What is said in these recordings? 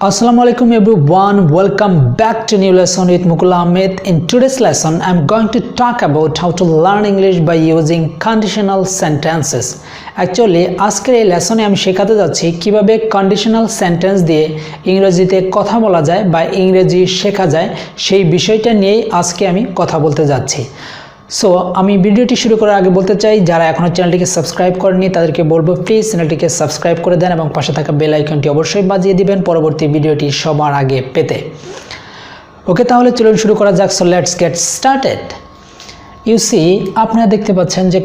Assalamualaikum everyone, welcome back to new lesson with Mukul Ahmed. In today's lesson, I'm going to talk about how to learn English by using conditional sentences. Actually, আজকের এই লেসনে আমি শেখাতে যাচ্ছি কিভাবে conditional sentence দিয়ে ইংরেজিতে কথা বলা যায় বা ইংরেজি শেখা যায় সেই বিষয়টা নিয়েই আজকে আমি কথা বলতে যাচ্ছি। সো আমি ভিডিওটি শুরু করার আগে বলতে চাই যারা এখনো চ্যানেলটিকে সাবস্ক্রাইব করেননি তাদেরকে বলবো প্লিজ চ্যানেলটিকে সাবস্ক্রাইব করে দেন এবং পাশে থাকা বেল আইকনটি অবশ্যই বাজিয়ে দিবেন পরবর্তী ভিডিওটি সবার আগে পেতে। ওকে, তাহলে চলুন শুরু করা যাক। So let's get started. You see, আপনারা দেখতে পাচ্ছেন যে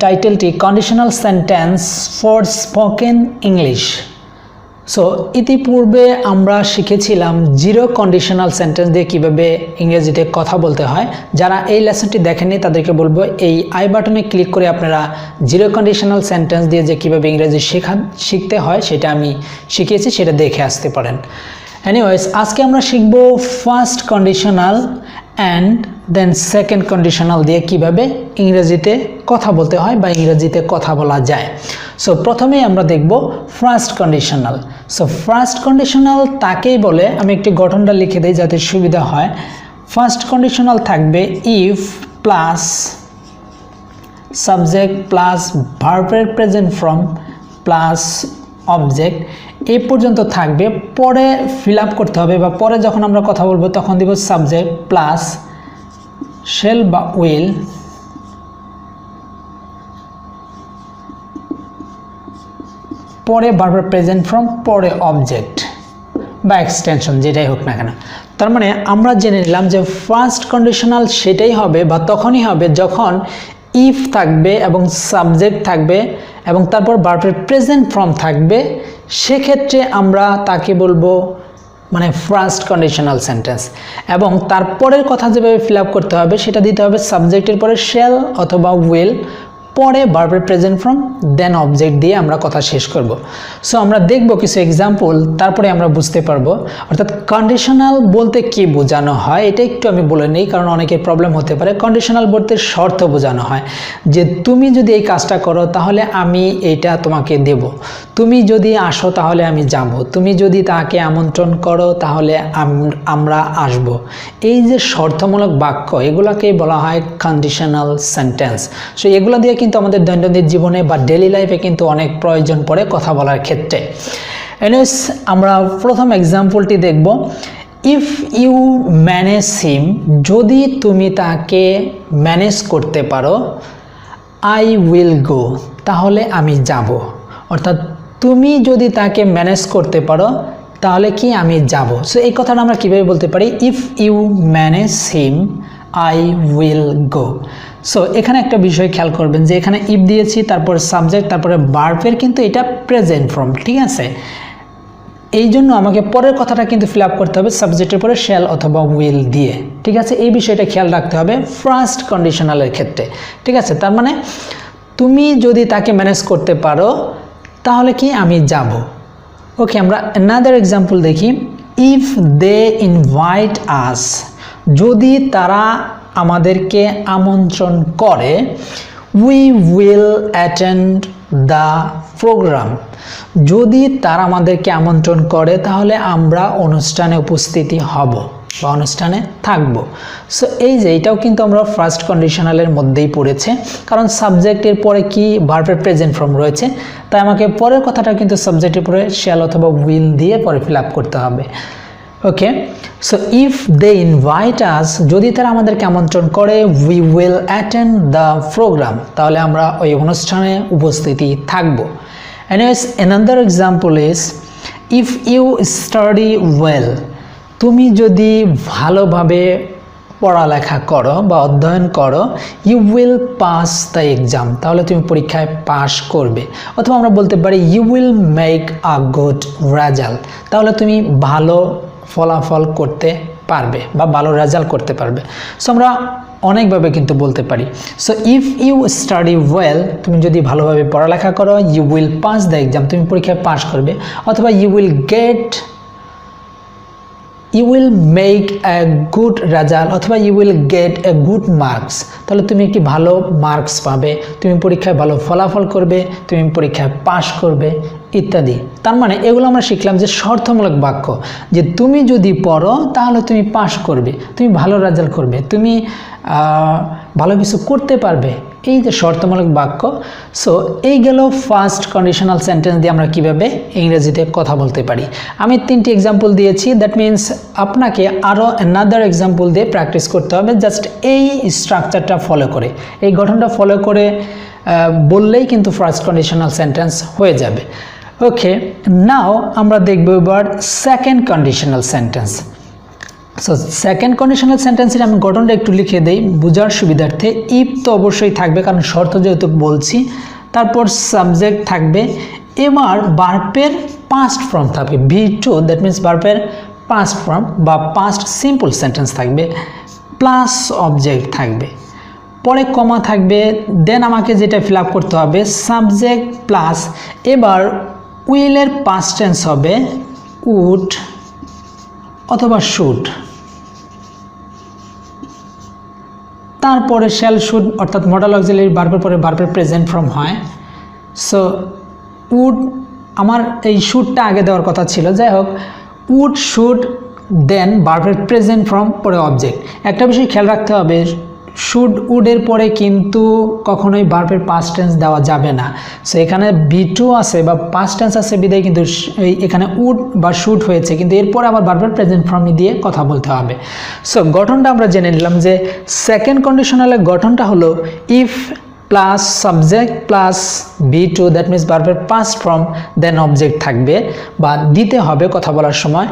টাইটেলটি conditional sentence for spoken English. So ইতিপূর্বে আমরা শিখেছিলাম জিরো কন্ডিশনাল সেন্টেন্স দিয়ে কীভাবে ইংরেজিতে কথা বলতে হয়। যারা এই লেসনটি দেখেননি তাদেরকে বলবো এই আই বাটনে ক্লিক করে আপনারা জিরো কন্ডিশনাল সেন্টেন্স দিয়ে যে কীভাবে ইংরেজি শিখতে হয় সেটা আমি শিখিয়েছি, সেটা দেখে আসতে পারেন। এনিওয়েজ, আজকে আমরা শিখব first conditional and then second conditional দিয়ে কিভাবে ইংরেজিতে কথা বলতে হয় বা ইংরেজিতে কথা বলা যায়। সো প্রথমেই আমরা দেখব first conditional. So first conditional তাকেই বলে, আমি একটি গঠনটা লিখে দিই যাতে সুবিধা হয়। ফার্স্ট কন্ডিশনাল থাকবে ইফ প্লাস সাবজেক্ট প্লাস ভার্বের প্রেজেন্ট ফর্ম প্লাস অবজেক্ট এই পর্যন্ত থাকবে। পরে ফিল আপ করতে হবে বা পরে যখন আমরা কথা বলবো তখন দিব সাবজেক্ট প্লাস শেল বা উইল পরে ভার্বের প্রেজেন্ট ফর্ম পরে অবজেক্ট বা এক্সটেনশন যেটাই হোক না কেন। তার মানে আমরা জেনে নিলাম যে ফার্স্ট কন্ডিশনাল সেটাই হবে বা তখনই হবে যখন ইফ থাকবে এবং সাবজেক্ট থাকবে এবং তারপর ভার্বের প্রেজেন্ট ফর্ম থাকবে, সেক্ষেত্রে আমরা তাকে বলবো মানে ফার্স্ট কন্ডিশনাল সেন্টেন্স। এবং তারপরের কথা যেভাবে ফিল আপ করতে হবে সেটা দিতে হবে সাবজেক্টের পরে শেল অথবা উইল পরে ভার্বের প্রেজেন্ট ফর্ম দেন অবজেক্ট দিয়ে আমরা কথা শেষ করব। সো আমরা দেখব কিছু এক্সাম্পল, তারপরে আমরা বুঝতে পারবো অর্থাৎ কন্ডিশনাল বলতে কি বোঝানো হয় এটা একটু আমি বলে নিই, কারণ অনেকের প্রবলেম হতে পারে। কন্ডিশনাল বলতে শর্ত বোঝানো হয় যে তুমি যদি এই কাজটা করো তাহলে আমি এইটা তোমাকে দেব, তুমি যদি আসো তাহলে আমি যাব, তুমি যদি তাকে আমন্ত্রণ করো তাহলে আমরা আসব। এই যে শর্তমূলক বাক্য এগুলাকেই বলা হয় কন্ডিশনাল সেন্টেন্স। সো এগুলো দিয়ে কিন্তু আমাদের দৈনন্দিন জীবনে বা ডেইলি লাইফে কিন্তু অনেক প্রয়োজন পড়ে কথা বলার ক্ষেত্রে। এনিওয়েজ, আমরা প্রথম এক্সাম্পলটি দেখব। ইফ ইউ ম্যানেজ হিম, যদি তুমি তাকে ম্যানেজ করতে পারো, আই উইল গো, তাহলে আমি যাব। অর্থাৎ তুমি যদি তাকে ম্যানেজ করতে পারো তাহলে কি আমি যাব। সো এই কথাটা আমরা কীভাবে বলতে পারি? If you manage him I will go. So এখানে একটা বিষয় খেয়াল করবেন যে এখানে ইফ দিয়েছি, তারপর সাবজেক্ট, তারপরে ভার্বের কিন্তু এটা প্রেজেন্ট ফর্ম, ঠিক আছে? এই জন্য আমাকে পরের কথাটা কিন্তু ফিল আপ করতে হবে সাবজেক্টের পরে শেল অথবা উইল দিয়ে, ঠিক আছে? এই বিষয়টা খেয়াল রাখতে হবে ফার্স্ট কন্ডিশনালের ক্ষেত্রে, ঠিক আছে? তার মানে তুমি যদি তাকে ম্যানেজ করতে পারো তাহলে কি আমি যাব। ওকে, আমরা অ্যানাদার এক্সাম্পল দেখি। ইফ দে ইনভাইট আস, যদি তারা আমাদেরকে আমন্ত্রণ করে, we will attend the program, যদি তারা আমাদেরকে আমন্ত্রণ করে তাহলে আমরা অনুষ্ঠানে উপস্থিতি হব বা অনুষ্ঠানে থাকব। সো এই যে এটাও কিন্তু আমরা ফার্স্ট কন্ডিশনালের মধ্যেই পড়েছে, কারণ সাবজেক্টের পরে কি ভার্বের প্রেজেন্ট ফর্ম রয়েছে, তাই আমাকে পরের কথাটা কিন্তু সাবজেক্টের পরে শ্যাল অথবা উইল দিয়ে পরে ফিল আপ করতে হবে। Okay, so if they invite us, যদি তারা আমাদেরকে আমন্ত্রণ করে, we will attend the program, তাহলে আমরা ওই অনুষ্ঠানে উপস্থিতি থাকব। Anyways, another example is if you study well, তুমি যদি ভালোভাবে পড়ালেখা করো বা অধ্যয়ন করো, you will pass the exam, তাহলে তুমি পরীক্ষায় পাস করবে। অথবা আমরা বলতে পারি you will make a good result, তাহলে তুমি ভালো ফলাফল করতে পারবে বা ভালো রেজাল্ট করতে পারবে। সো আমরা অনেকভাবে কিন্তু বলতে পারি। So if you study well, তুমি যদি ভালোভাবে পড়ালেখা করো, you will pass the exam, তুমি পরীক্ষায় পাস করবে। অথবা you will get you will make a good result অথবা you will get a good marks, তাহলে তুমি একটি ভালো মার্কস পাবে, তুমি পরীক্ষায় ভালো ফলাফল করবে, তুমি পরীক্ষায় পাশ করবে ইত্যাদি। তার মানে এগুলো আমরা শিখলাম যে শর্তমূলক বাক্য, যে তুমি যদি পড়ো তাহলে তুমি পাশ করবে, তুমি ভালো রেজাল্ট করবে, তুমি ভালো কিছু করতে পারবে, এই যে শর্তমূলক বাক্য। সো এই গেল ফার্স্ট কন্ডিশনাল সেন্টেন্স দিয়ে আমরা কিভাবে ইংরেজিতে কথা বলতে পারি। আমি 3টি এক্সাম্পল দিয়েছি, দ্যাট মিন্স আপনাকে আরও অ্যানাদার এক্সাম্পল দিয়ে প্র্যাকটিস করতে হবে, জাস্ট এই স্ট্রাকচারটা ফলো করে, এই গঠনটা ফলো করে বললেই কিন্তু ফার্স্ট কন্ডিশনাল সেন্টেন্স হয়ে যাবে। ওকে, নাও আমরা দেখব এবার second conditional sentence. So second conditional সেন্টেন্সের আমি গঠনটা একটু লিখে দেই বোঝার সুবিধার্থে। ইফ তো অবশ্যই থাকবে, কারণ শর্ত যেহেতু বলছি, তারপর সাবজেক্ট থাকবে, এবার ভার্বের পাস্ট ফর্ম থাকবে V2, দ্যাট মিন্স ভার্বের পাস্ট ফর্ম বা পাস্ট সিম্পল সেন্টেন্স থাকবে, প্লাস অবজেক্ট থাকবে, পরে কমা থাকবে, দেন আমাকে যেটা ফিল আপ করতে হবে সাবজেক্ট প্লাস, এবার উইলের পাস্ট টেন্স হবে উড অথবা শুড, তারপরে শ্যাল শুড অর্থাৎ মডাল অক্সিলারি ভার্বের পরে ভার্বের প্রেজেন্ট ফর্ম হয়। সো উড, আমার এই শুডটা আগে দেওয়ার কথা ছিল, যাই হোক, উড শুড দেন ভার্বের প্রেজেন্ট ফর্ম পরে অবজেক্ট। একটা বিষয় খেয়াল রাখতে হবে, শুড উডের পরে কিন্তু কখনোই ভার্বের পাস্ট টেন্স দেওয়া যাবে না। সো এখানে V2 আছে বা পাস্ট টেন্স আছে বিদায় কিন্তু এখানে উড বা শুড হয়েছে, কিন্তু এরপরে আবার ভার্বের প্রেজেন্ট ফর্মই দিয়ে কথা বলতে হবে। সো গঠনটা আমরা জেনে নিলাম যে সেকেন্ড কন্ডিশনালের গঠনটা হলো if plus subject plus V2, that means ভার্বের পাস্ট ফর্ম, দেন অবজেক্ট থাকবে বা দিতে হবে কথা বলার সময়।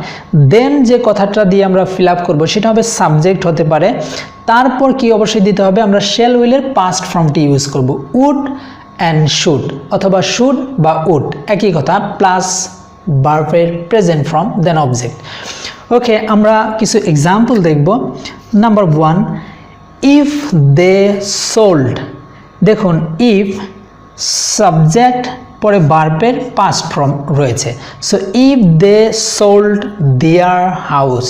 দেন যে কথাটা দিয়ে আমরা ফিল আপ করবো সেটা হবে সাবজেক্ট হতে পারে, তারপর কি অবশ্যই দিতে হবে, আমরা শ্যাল উইলের পাস্ট ফর্মটি ইউজ করব, উড অ্যান্ড শুড অথবা শুড বা উড একই কথা, প্লাস ভার্বের present form then object. Okay, আমরা কিছু এক্সাম্পল দেখব। Number 1, if they sold. দেখুন, ইফ সাবজেক্ট পরে ভার্বের পাস্ট ফর্ম রয়েছে। So if they sold their house,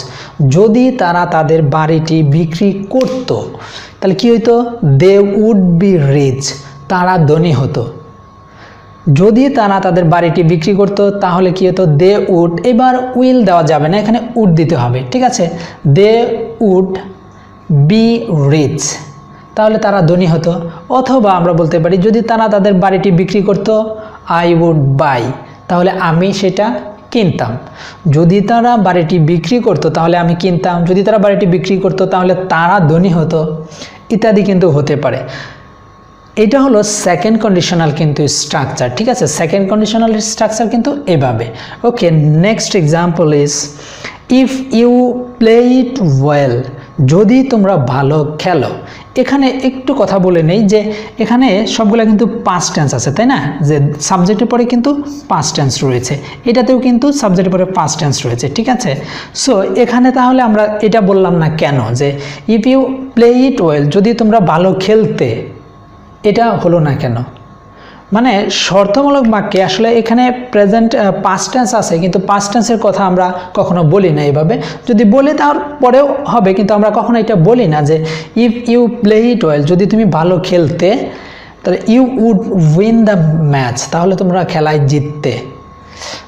যদি তারা তাদের বাড়িটি বিক্রি করত তাহলে কি হইতো, দে উড বি রিচ, তারা ধনী হতো। যদি তারা তাদের বাড়িটি বিক্রি করত তাহলে কি হতো, দে উড, এবার উইল দেওয়া যাবে না, এখানে উড দিতে হবে, ঠিক আছে, দে উড বি রিচ, তাহলে তারা ধনী হতো। অথবা আমরা বলতে পারি যদি তারা তাদের বাড়িটি বিক্রি করত, আই উড বাই, তাহলে আমি সেটা কিনতাম। যদি তারা বাড়িটি বিক্রি করত তাহলে আমি কিনতাম, যদি তারা বাড়িটি বিক্রি করত তাহলে তারা ধনী হতো ইত্যাদি কিন্তু হতে পারে। এটা হলো সেকেন্ড কন্ডিশনাল কিন্তু স্ট্রাকচার, ঠিক আছে, সেকেন্ড কন্ডিশনাল স্ট্রাকচার কিন্তু এভাবে। Okay, next example is if you play it well, যদি তোমরা ভালো খেলো। এখানে একটু কথা বলে নেই যে এখানে সবগুলো কিন্তু পাস্ট টেন্স আছে, তাই না, যে সাবজেক্টের পরে কিন্তু পাস্ট টেন্স রয়েছে, এটাতেও কিন্তু সাবজেক্টের পরে পাস্ট টেন্স রয়েছে, ঠিক আছে। সো এখানে তাহলে আমরা এটা বললাম না কেন যে if you play it well, যদি তোমরা ভালো খেলতে, এটা হলো না কেন, মানে শর্তমূলক বাক্যে আসলে এখানে প্রেজেন্ট পাস্ট টেন্স আছে কিন্তু পাস্ট টেন্সের কথা আমরা কখনো বলি না এইভাবে, যদি বলি তারপরেও হবে, কিন্তু আমরা কখনো এটা বলি না যে if you play it well, যদি তুমি ভালো খেলতে তাহলে you would win the match, তাহলে তোমরা খেলায় জিততে।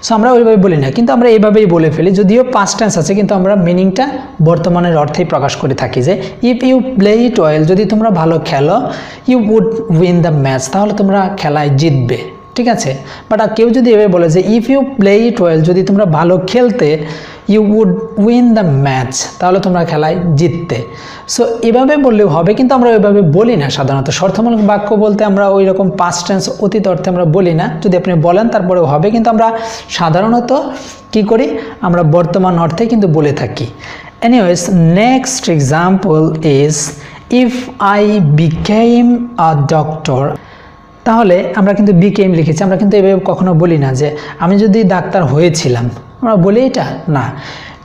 সো আমরা ওইভাবে বলি না, কিন্তু আমরা এইভাবেই বলে ফেলি, যদিও পাস্ট টেন্স আছে কিন্তু আমরা মিনিংটা বর্তমানের অর্থেই প্রকাশ করে থাকি যে if you play it well, যদি তোমরা ভালো খেলো, you would win the match, তাহলে তোমরা খেলায় জিতবে, ঠিক আছে। বাট কেউ যদি এভাবে বলে যে if you play it well, যদি তোমরা ভালো খেলতে, you would win the match, তাহলে তোমরা খেলায় জিততে। সো এভাবে বললেও হবে, কিন্তু আমরা ওইভাবে বলি না সাধারণত। শর্তমূলক বাক্য বলতে আমরা ওই রকম পাস্ট টেন্স অতীত অর্থে আমরা বলি না, যদি আপনি বলেন তারপরেও হবে, কিন্তু আমরা সাধারণত কি করি, আমরা বর্তমান অর্থে কিন্তু বলে থাকি। Anyways, next example is if I became a doctor. তাহলে আমরা কিন্তু বিকেম লিখেছি, আমরা কিন্তু এভাবে কখনো বলি না যে আমি যদি ডাক্তার হয়েছিলাম, আমরা বলি এটা না।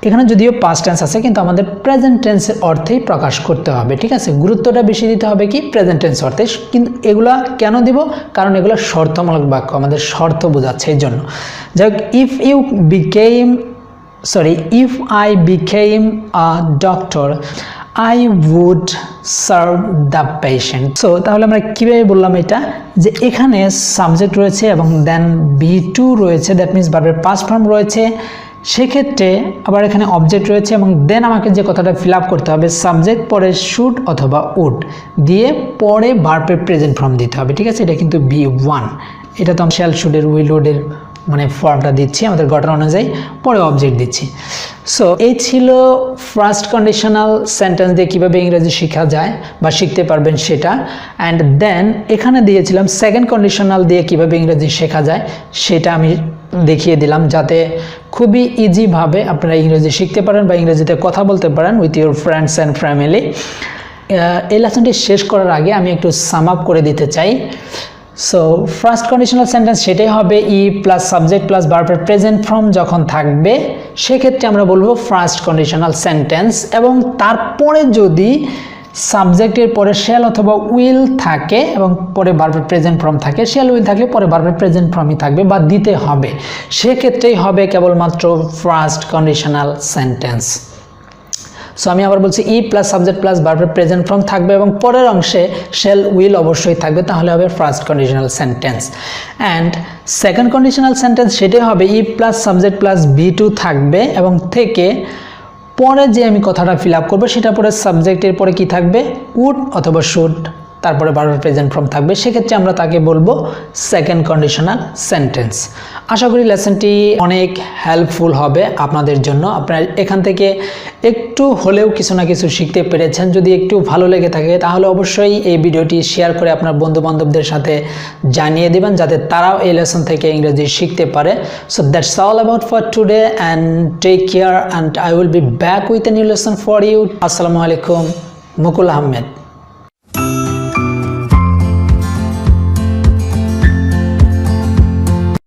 এখানে যদিও পাস্ট টেন্স আছে কিন্তু আমাদের প্রেজেন্ট টেন্সের অর্থেই প্রকাশ করতে হবে, ঠিক আছে, গুরুত্বটা বেশি দিতে হবে কি প্রেজেন্ট টেন্স অর্থে। কিন্তু এগুলা কেন দিব, কারণ এগুলো শর্তমূলক বাক্য, আমাদের শর্ত বোঝাচ্ছে এই জন্য। যাই হোক, if you became sorry, if I became a doctor I would serve the patient. So তাহলে আমরা কিভাবে বললাম এটা, যে এখানে সাবজেক্ট রয়েছে এবং দেন B2 রয়েছে, দ্যাট মিন্স ভার্বের পাস্ট ফর্ম রয়েছে, সেক্ষেত্রে আবার এখানে অবজেক্ট রয়েছে এবং দেন আমাকে যে কথাটা ফিল আপ করতে হবে সাবজেক্ট পরে শুড অথবা উড দিয়ে পরে ভার্বের প্রেজেন্ট ফর্ম দিতে হবে, ঠিক আছে। এটা কিন্তু B1, এটা তো আমরা শ্যাল শুডের উইল উডের মানে ফর্মটা দিচ্ছি আমাদের গঠন অনুযায়ী, পরে অবজেক্ট দিচ্ছি। সো এই ছিল ফার্স্ট কন্ডিশনাল সেন্টেন্স দিয়ে কীভাবে ইংরেজি শেখা যায় বা শিখতে পারবেন সেটা। অ্যান্ড দেন এখানে দিয়েছিলাম সেকেন্ড কন্ডিশনাল দিয়ে কীভাবে ইংরেজি শেখা যায় সেটা আমি দেখিয়ে দিলাম, যাতে খুবই ইজিভাবে আপনারা ইংরেজি শিখতে পারেন বা ইংরেজিতে কথা বলতে পারেন with your friends and family. এই লেসনটি শেষ করার আগে আমি একটু সাম আপ করে দিতে চাই। সো ফার্স্ট কন্ডিশনাল সেন্টেন্স সেটাই হবে ই প্লাস সাবজেক্ট প্লাস ভার্বের প্রেজেন্ট ফর্ম যখন থাকবে সেক্ষেত্রে আমরা বলবো ফার্স্ট কন্ডিশনাল সেন্টেন্স, এবং তারপরে যদি সাবজেক্টের পরে শ্যাল অথবা উইল থাকে এবং পরে ভার্বের প্রেজেন্ট ফর্ম থাকে, শ্যাল উইল থাকলে পরে ভার্বের প্রেজেন্ট ফর্মই থাকবে বা দিতে হবে, সেক্ষেত্রেই হবে কেবলমাত্র ফার্স্ট কন্ডিশনাল সেন্টেন্স। সো আমি আবার বলছি ই প্লাস সাবজেক্ট প্লাস ভার্বের প্রেজেন্ট ফর্ম থাকবে এবং পরের অংশে শ্যাল উইল অবশ্যই থাকবে, তাহলে হবে first conditional sentence. And second conditional sentence সেটাই হবে ই প্লাস সাবজেক্ট প্লাস B2 থাকবে এবং থেকে পরে যে আমি কথাটা ফিল আপ করবো সেটা পরে সাবজেক্টের পরে কি থাকবে উড অথবা শুড, তারপরে ভার্বের প্রেজেন্ট ফর্ম থাকবে, সেক্ষেত্রে আমরা তাকে বলবো সেকেন্ড কন্ডিশনাল সেন্টেন্স। আশা করি লেসনটি অনেক হেল্পফুল হবে আপনাদের জন্য, আপনারা এখান থেকে একটু হলেও কিছু না কিছু শিখতে পেরেছেন। যদি একটু ভালো লেগে থাকে তাহলে অবশ্যই এই ভিডিওটি শেয়ার করে আপনার বন্ধু বান্ধবদের সাথে জানিয়ে দেবেন যাতে তারাও এই লেসন থেকে ইংরেজি শিখতে পারে। So that's all about for today and take care and I will be back with a new lesson for you. আসসালামু আলাইকুম, মুকুল আহমেদ।